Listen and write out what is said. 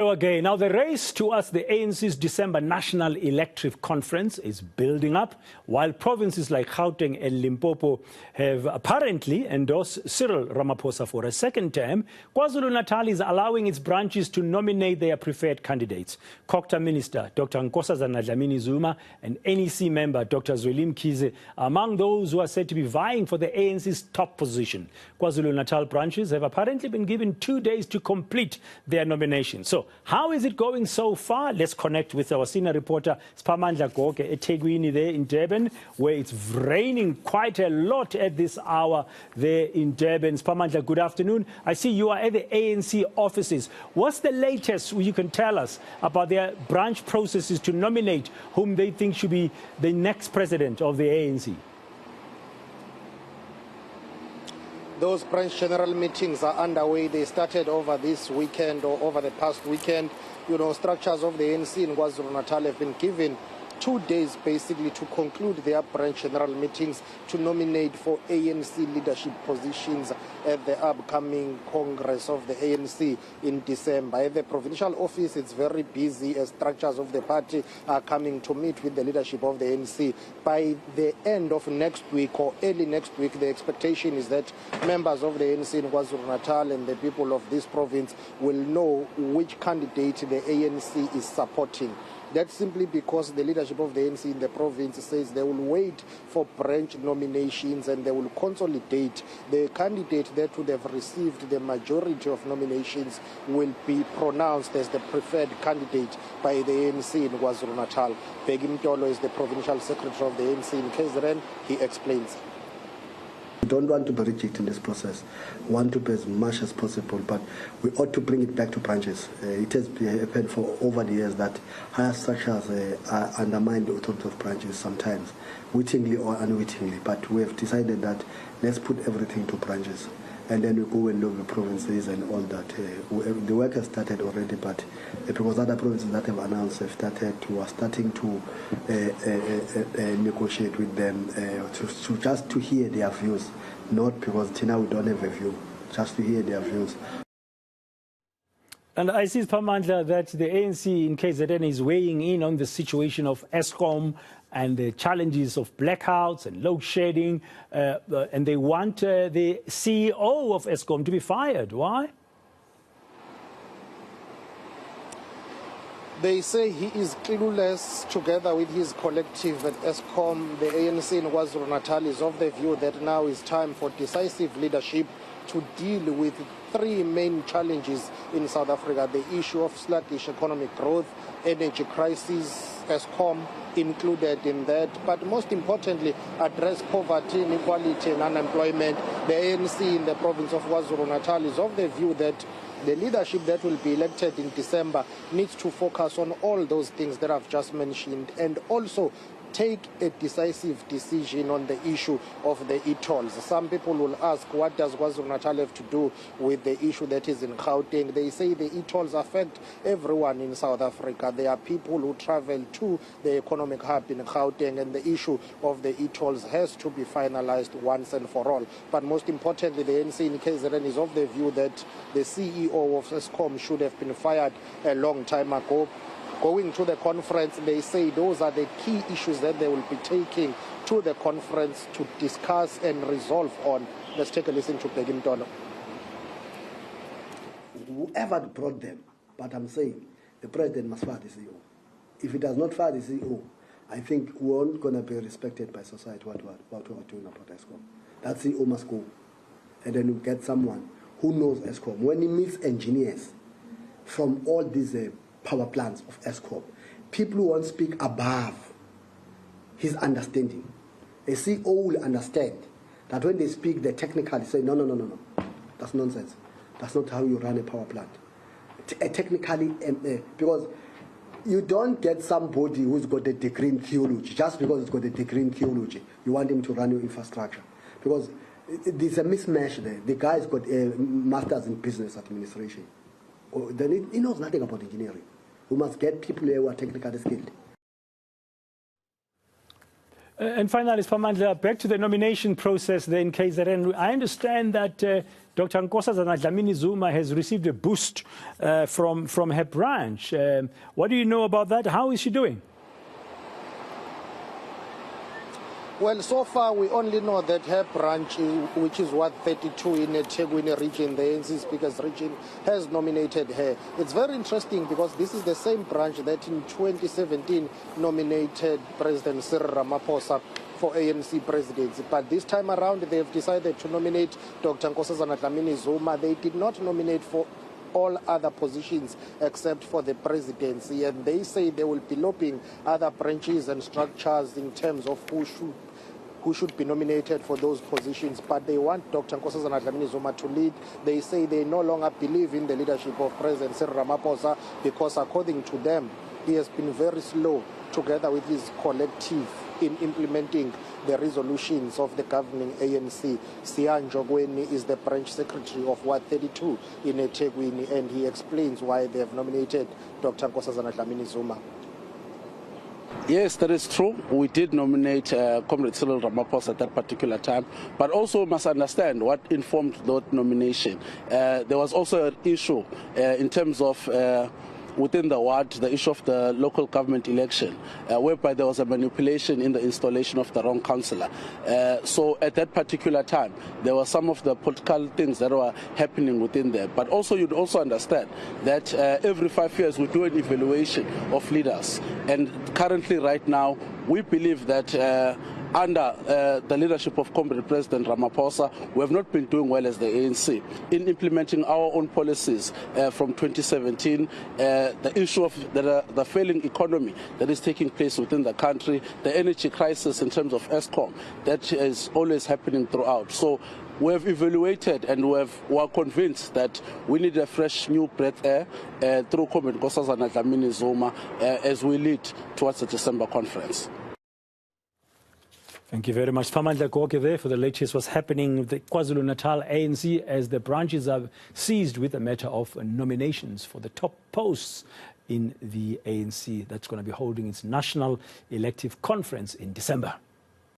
Okay, now the race towards the ANC's December National Elective Conference is building up, while provinces like Gauteng and Limpopo have apparently endorsed Cyril Ramaphosa for a second term. KwaZulu-Natal is allowing its branches to nominate their preferred candidates. COGTA Minister Dr. Nkosazana Dlamini-Zuma and NEC member Dr. Zweli Mkhize are among those who are said to be vying for the ANC's top position. KwaZulu-Natal branches have apparently been given 2 days to complete their nomination. So, how is it going so far? Let's connect with our senior reporter, Siphamandla Goge, at Tegwini there in Durban, where it's raining quite a lot at this hour there in Durban. Siphamandla, good afternoon. I see you are at the ANC offices. What's the latest you can tell us about their branch processes to nominate whom they think should be the next president of the ANC? Those branch general meetings are underway. They started over this weekend or over the past weekend. You know, structures of the ANC in KwaZulu-Natal have been given 2 days basically to conclude their branch general meetings to nominate for ANC leadership positions at the upcoming Congress of the ANC in December. At the provincial office, it's very busy as structures of the party are coming to meet with the leadership of the ANC. By the end of next week or early next week, the expectation is that members of the ANC in KwaZulu-Natal and the people of this province will know which candidate the ANC is supporting. That's simply because the leadership of the ANC in the province says they will wait for branch nominations and they will consolidate. The candidate that would have received the majority of nominations will be pronounced as the preferred candidate by the ANC in KwaZulu-Natal. Bheki Mtolo is the provincial secretary of the ANC in KZN. He explains. We don't want to be rigid in this process. We want to be as much as possible, but we ought to bring it back to branches. It has happened for over the years that higher structures undermine the authority of branches sometimes, wittingly or unwittingly. But we have decided that let's put everything to branches. And then we go and look at the provinces and all that. The work has started already, but because other provinces that have announced have started, we are starting to negotiate with them just to hear their views, not because till now we don't have a view, just to hear their views. And I see, Siphamandla, that the ANC in KZN is weighing in on the situation of Eskom and the challenges of blackouts and load shedding, and they want the CEO of Eskom to be fired. Why? They say he is clueless. Together with his collective at Eskom, the ANC in KwaZulu-Natal is of the view that now is time for decisive leadership to deal with three main challenges in South Africa: the issue of sluggish economic growth, energy crisis, Eskom included in that, but most importantly, address poverty, inequality and unemployment. The ANC in the province of KwaZulu-Natal is of the view that the leadership that will be elected in December needs to focus on all those things that I've just mentioned and also take a decisive decision on the issue of the e-tolls. Some people will ask, what does KwaZulu-Natal have to do with the issue that is in Gauteng? They say the e-tolls affect everyone in South Africa. There are people who travel to the economic hub in Gauteng, and the issue of the e-tolls has to be finalized once and for all. But most importantly, the ANC in KZN is of the view that the CEO of Eskom should have been fired a long time ago. Going to the conference, they say those are the key issues that they will be taking to the conference to discuss and resolve on. Let's take a listen to Bheki Mtolo. Whoever brought them, but I'm saying the president must fire the CEO. If he does not fire the CEO, I think we're not going to be respected by society what we're doing about Eskom. That CEO must go. And then you get someone who knows Eskom. When he meets engineers from all these power plants of Eskom, people who won't speak above his understanding. A CEO will understand that when they speak, they technically say, no, that's nonsense. That's not how you run a power plant. Technically, because you don't get somebody who's got a degree in theology, just because he's got a degree in theology, you want him to run your infrastructure. Because there's a mismatch there. The guy's got a master's in business administration. Then he knows nothing about engineering. We must get people who are technically skilled. And finally, Siphamandla, back to the nomination process there in KZN. I understand that Dr. Nkosazana Dlamini-Zuma has received a boost from her branch. What do you know about that? How is she doing? Well, so far we only know that her branch, which is Ward 32 in the eThekwini region, the ANC Speaker's region, has nominated her. It's very interesting because this is the same branch that in 2017 nominated President Cyril Ramaphosa for ANC presidency. But this time around, they have decided to nominate Dr. Nkosazana Dlamini-Zuma. They did not nominate for all other positions except for the presidency, and they say they will be lobbying other branches and structures in terms of who should be nominated for those positions. But they want Dr. Nkosazana Dlamini-Zuma to lead. They say they no longer believe in the leadership of President Cyril Ramaphosa because, according to them, he has been very slow, together with his collective, in implementing the resolutions of the governing ANC. Sian Jogweni is the branch secretary of Ward 32 in eThekwini, and he explains why they have nominated Dr. Nkosazana Dlamini-Zuma. Yes, that is true. We did nominate Comrade Cyril Ramaphosa at that particular time, but also must understand what informed that nomination. There was also an issue in terms of within the ward, the issue of the local government election, whereby there was a manipulation in the installation of the wrong councillor. So at that particular time, there were some of the political things that were happening within there. But also, you'd also understand that every 5 years we do an evaluation of leaders. And currently, right now, we believe that under the leadership of Comrade President Ramaphosa, we have not been doing well as the ANC in implementing our own policies from 2017, the issue of the failing economy that is taking place within the country, the energy crisis in terms of ESCOM, that is always happening throughout. So we have evaluated and we are convinced that we need a fresh new breath air through Comrade Nkosazana Dlamini-Zuma as we lead towards the December conference. Thank you very much. Siphamandla Goge there for the latest what's happening with the KwaZulu-Natal ANC as the branches are seized with the matter of nominations for the top posts in the ANC. That's going to be holding its national elective conference in December.